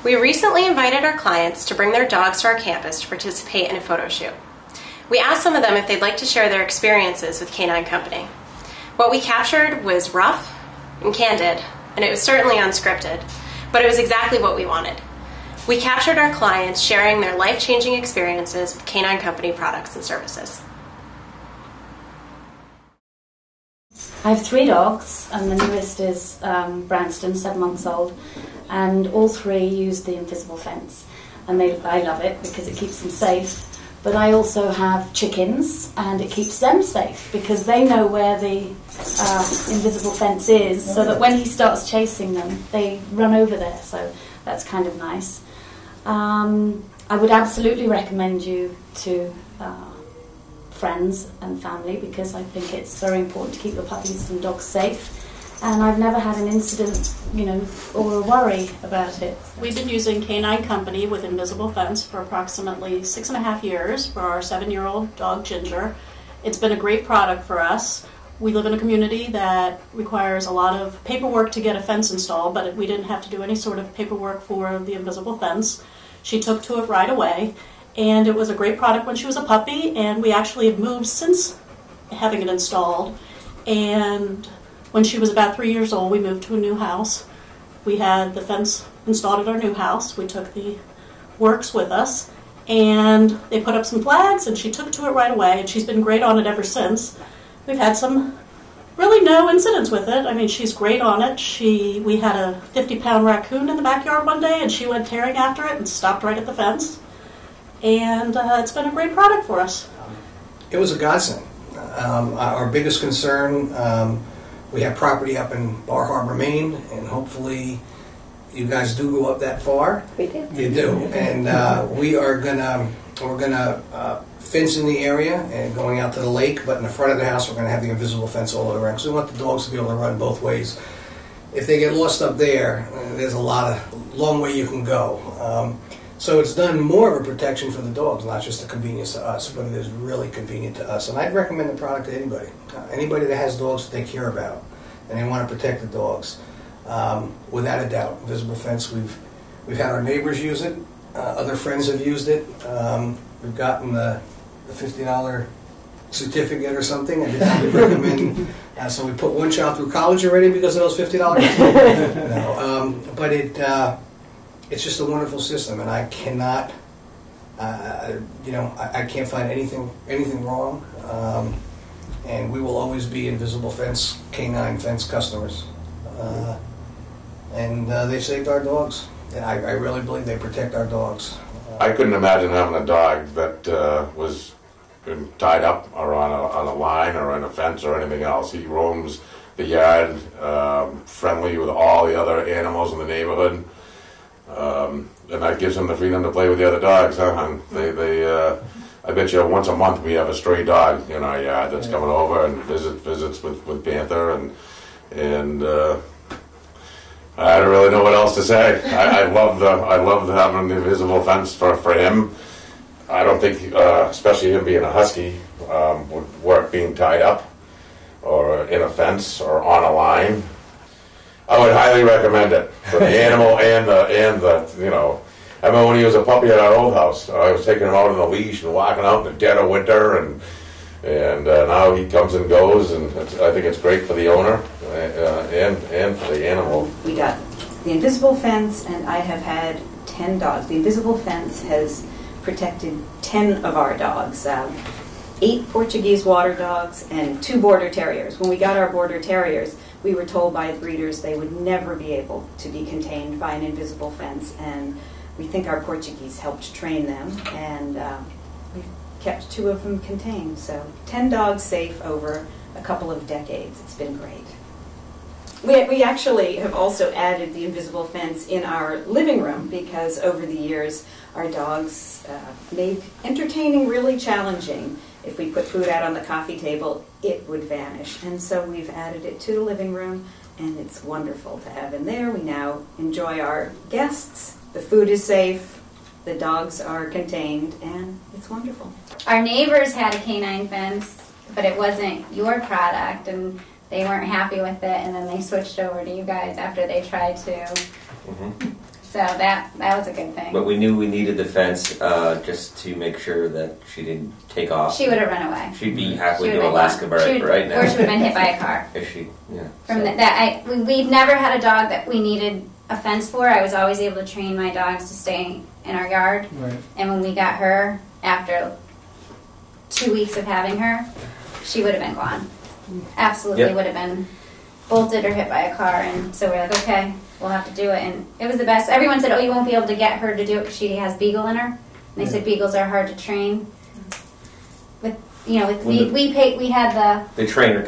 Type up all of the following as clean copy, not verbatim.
We recently invited our clients to bring their dogs to our campus to participate in a photo shoot. We asked some of them if they'd like to share their experiences with Canine Company. What we captured was rough and candid, and it was certainly unscripted, but it was exactly what we wanted. We captured our clients sharing their life-changing experiences with Canine Company products and services. I have 3 dogs, and the newest is Branston, 7 months old, and all 3 use the invisible fence, and I love it because it keeps them safe. But I also have chickens, and it keeps them safe because they know where the invisible fence is, so that when he starts chasing them, they run over there, so that's kind of nice. I would absolutely recommend you to friends and family, because I think it's very important to keep your puppies and dogs safe. And I've never had an incident, or a worry about it. We've been using Canine Company with Invisible Fence for approximately 6.5 years for our 7-year-old dog Ginger. It's been a great product for us. We live in a community that requires a lot of paperwork to get a fence installed, but we didn't have to do any sort of paperwork for the Invisible Fence. She took to it right away, and it was a great product when she was a puppy, and we actually have moved since having it installed. And when she was about 3 years old, we moved to a new house. We had the fence installed at our new house. We took the works with us, and they put up some flags, and she took to it right away, and she's been great on it ever since. We've had really no incidents with it. I mean, she's great on it. We had a 50-pound raccoon in the backyard one day, and she went tearing after it and stopped right at the fence. And it's been a great product for us. It was a godsend. Our biggest concern, we have property up in Bar Harbor, Maine, and hopefully you guys do go up that far. We do. You do, and we're gonna fence in the area and going out to the lake. But in the front of the house, we're gonna have the invisible fence all around, because we want the dogs to be able to run both ways. If they get lost up there, there's a long way you can go. So it's done more of a protection for the dogs, not just a convenience to us, but it is really convenient to us. And I'd recommend the product to anybody. Anybody that has dogs that they care about and they want to protect the dogs. Without a doubt, Invisible Fence, we've had our neighbors use it. Other friends have used it. We've gotten the $50 certificate or something. I would recommend. So we put one child through college already because of those $50. No, but it's just a wonderful system, and I cannot, I can't find anything wrong, and we will always be Invisible Fence, Canine Fence customers, and they've saved our dogs, and I really believe they protect our dogs. I couldn't imagine having a dog that was tied up or on a line or on a fence or anything else. He roams the yard, friendly with all the other animals in the neighborhood. And that gives them the freedom to play with the other dogs, huh? And I bet you once a month we have a stray dog in our yard that's coming over and visits with Panther, and I don't really know what else to say. I love having the invisible fence for him. I don't think, especially him being a husky, would work being tied up or in a fence or on a line. I would highly recommend it for the animal and the. I remember when he was a puppy at our old house, I was taking him out on the leash and walking out in the dead of winter, and now he comes and goes, and I think it's great for the owner and for the animal. We got the invisible fence, and I have had 10 dogs. The invisible fence has protected 10 of our dogs. 8 Portuguese water dogs and 2 border terriers. When we got our border terriers, we were told by breeders they would never be able to be contained by an invisible fence, and we think our Portuguese helped train them, and we've kept 2 of them contained. So 10 dogs safe over a couple of decades. It's been great. We actually have also added the invisible fence in our living room because over the years our dogs made entertaining really challenging. If we put food out on the coffee table, it would vanish. And so we've added it to the living room, and it's wonderful to have in there. We now enjoy our guests. The food is safe, the dogs are contained, and it's wonderful. Our neighbors had a canine fence, but it wasn't your product, and they weren't happy with it, and then they switched over to you guys after they tried to. So that was a good thing. But we knew we needed the fence just to make sure that she didn't take off. She would have run away. She'd be halfway to Alaska right now. Or she would have been hit by a car. If she, yeah. From we've never had a dog that we needed a fence for. I was always able to train my dogs to stay in our yard. Right. And when we got her, after 2 weeks of having her, she would have been gone. Absolutely would have been bolted or hit by a car. And so we're like, okay, we'll have to do it. And it was the best. Everyone said, oh, you won't be able to get her to do it because she has beagle in her. And they said beagles are hard to train. We had the trainer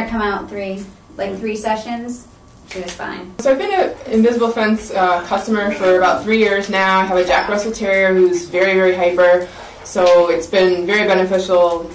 come out 3 sessions. She was fine. So I've been an Invisible Fence customer for about 3 years now. I have a Jack Russell Terrier who's very, very hyper. So it's been very beneficial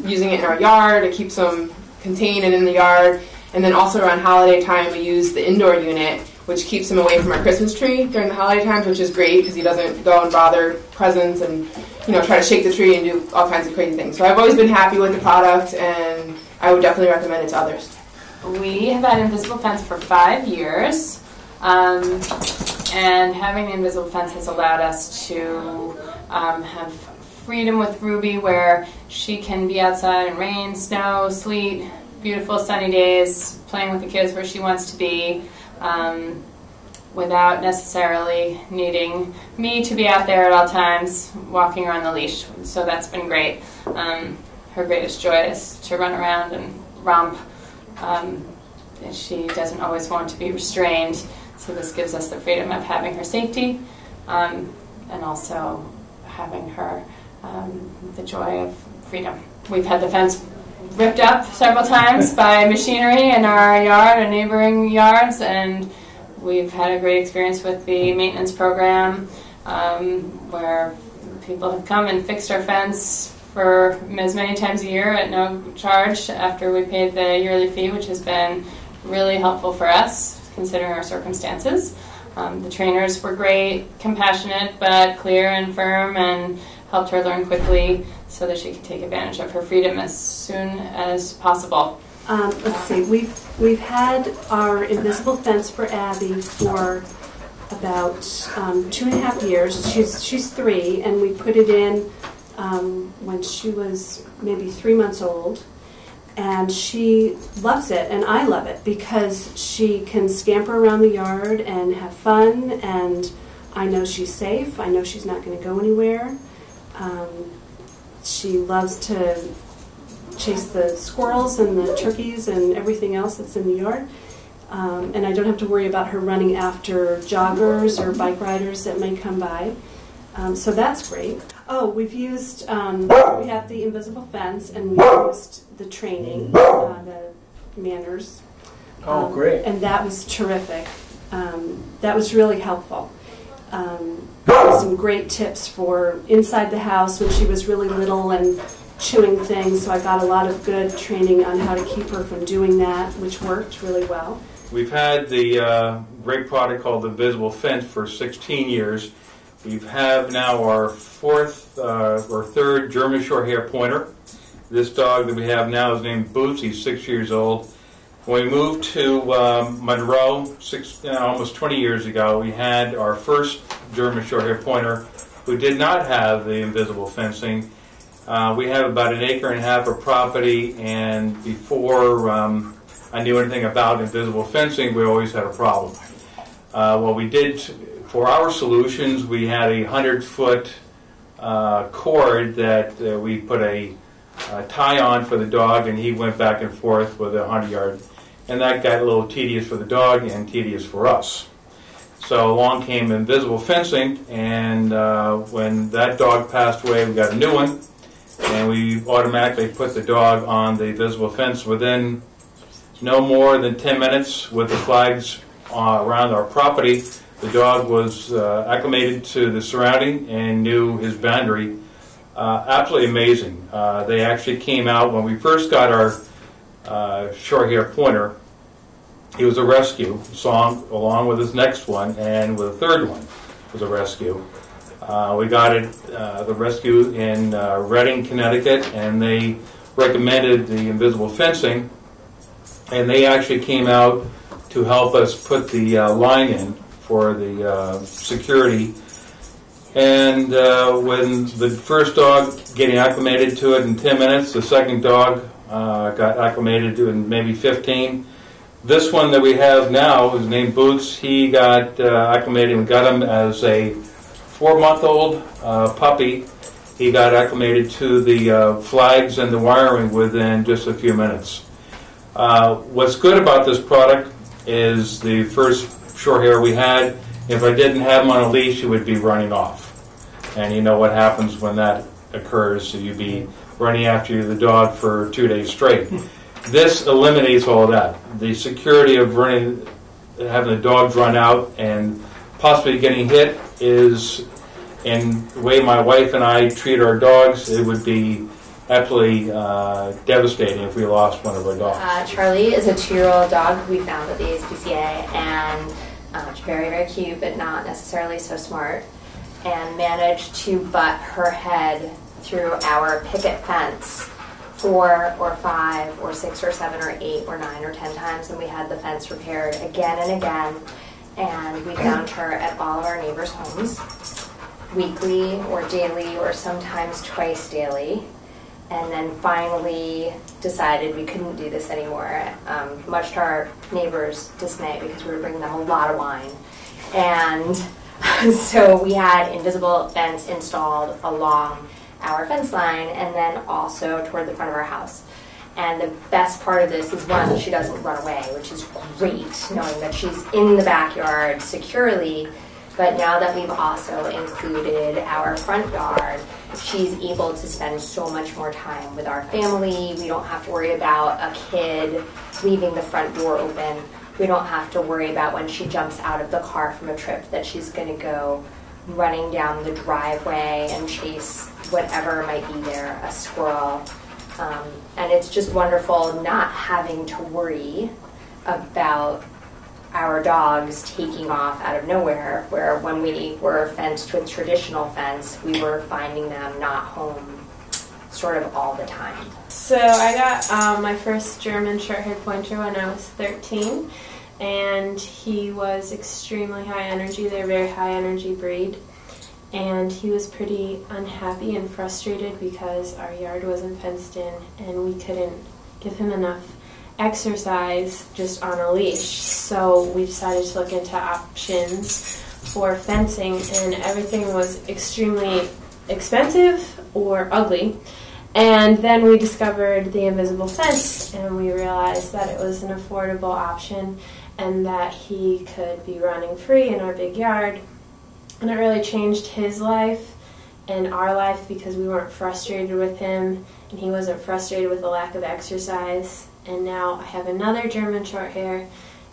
using it in our yard. It keeps them contained and in the yard. And then also around holiday time, we use the indoor unit, which keeps him away from our Christmas tree during the holiday times, which is great because he doesn't go and bother presents and try to shake the tree and do all kinds of crazy things. So I've always been happy with the product, and I would definitely recommend it to others. We have had Invisible Fence for 5 years, and having the Invisible Fence has allowed us to have freedom with Ruby, where she can be outside in rain, snow, sleet, beautiful sunny days, playing with the kids where she wants to be, without necessarily needing me to be out there at all times walking her on the leash. So that's been great. Her greatest joy is to run around and romp. She doesn't always want to be restrained, so this gives us the freedom of having her safety, and also having her the joy of freedom. We've had the fence ripped up several times by machinery in our yard and neighboring yards, and we've had a great experience with the maintenance program, where people have come and fixed our fence for as many times a year at no charge after we paid the yearly fee, which has been really helpful for us considering our circumstances. The trainers were great, compassionate but clear and firm, and helped her learn quickly so that she could take advantage of her freedom as soon as possible. Let's see, we've had our Invisible Fence for Abby for about 2.5 years. She's 3, and we put it in when she was maybe 3 months old, and she loves it, and I love it because she can scamper around the yard and have fun, and I know she's safe. I know she's not going to go anywhere. She loves to chase the squirrels and the turkeys and everything else that's in the yard. And I don't have to worry about her running after joggers or bike riders that may come by. So that's great. Oh, we've used, we have the Invisible Fence, and we used the training, the manners. Oh, great. And that was terrific. That was really helpful. Some great tips for inside the house when she was really little and chewing things, so I got a lot of good training on how to keep her from doing that, which worked really well. We've had the great product called the Invisible Fence for 16 years. We have now our third German Shorthair Pointer. This dog that we have now is named Boots. He's 6 years old. When we moved to Monroe almost 20 years ago, we had our first German Shorthair Pointer who did not have the invisible fencing. We have about 1.5 acres of property, and before I knew anything about invisible fencing, we always had a problem. What we did for our solutions, we had a 100-foot cord that we put a tie on for the dog, and he went back and forth with a 100-yard. And that got a little tedious for the dog and tedious for us. So along came invisible fencing, and when that dog passed away, we got a new one, and we automatically put the dog on the invisible fence within no more than 10 minutes with the flags around our property. The dog was acclimated to the surrounding and knew his boundary. Absolutely amazing. They actually came out when we first got our short-hair pointer. He was a rescue, along with his next one, and with a third one was a rescue. We got it, the rescue in Reading, Connecticut, and they recommended the invisible fencing, and they actually came out to help us put the line in for the security. And when the first dog getting acclimated to it in 10 minutes, the second dog got acclimated to it in maybe 15. This one that we have now is named Boots. He got acclimated. We got him as a 4-month-old puppy. He got acclimated to the flags and the wiring within just a few minutes. What's good about this product is the first short hair we had, if I didn't have him on a leash, he would be running off. And you know what happens when that occurs, so you'd be running after the dog for 2 days straight. This eliminates all of that. The security of having the dogs run out and possibly getting hit is, in the way my wife and I treat our dogs, it would be absolutely devastating if we lost one of our dogs. Charlie is a 2-year-old dog we found at the ASPCA, and she's very, very cute, but not necessarily so smart, and managed to butt her head through our picket fence 4 or 5 or 6 or 7 or 8 or 9 or 10 times, and we had the fence repaired again and again, and we found her at all of our neighbors' homes, weekly or daily or sometimes twice daily, and then finally decided we couldn't do this anymore, much to our neighbors' dismay, because we were bringing them a lot of wine. And so we had invisible fence installed along our fence line and then also toward the front of our house. And the best part of this is, one, she doesn't run away, which is great, knowing that she's in the backyard securely. But now that we've also included our front yard, she's able to spend so much more time with our family. We don't have to worry about a kid leaving the front door open. We don't have to worry about when she jumps out of the car from a trip that she's going to go running down the driveway and chase whatever might be there, a squirrel. And it's just wonderful not having to worry about our dogs taking off out of nowhere, where when we were fenced with traditional fence, we were finding them not home sort of all the time. So I got my first German short-haired pointer when I was 13, and he was extremely high energy. They're a very high energy breed. And he was pretty unhappy and frustrated because our yard wasn't fenced in and we couldn't give him enough exercise just on a leash. So we decided to look into options for fencing, and everything was extremely expensive or ugly. And then we discovered the invisible fence, and we realized that it was an affordable option and that he could be running free in our big yard. And it really changed his life and our life because we weren't frustrated with him and he wasn't frustrated with the lack of exercise. And now I have another German short hair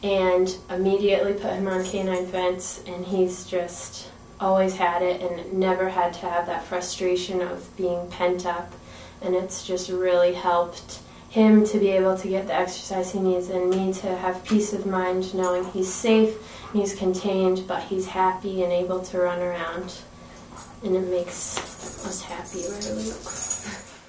and immediately put him on canine fence, and he's just always had it and never had to have that frustration of being pent up. And it's just really helped him to be able to get the exercise he needs, and me to have peace of mind knowing he's safe, he's contained, but he's happy and able to run around. And it makes us happy where we look.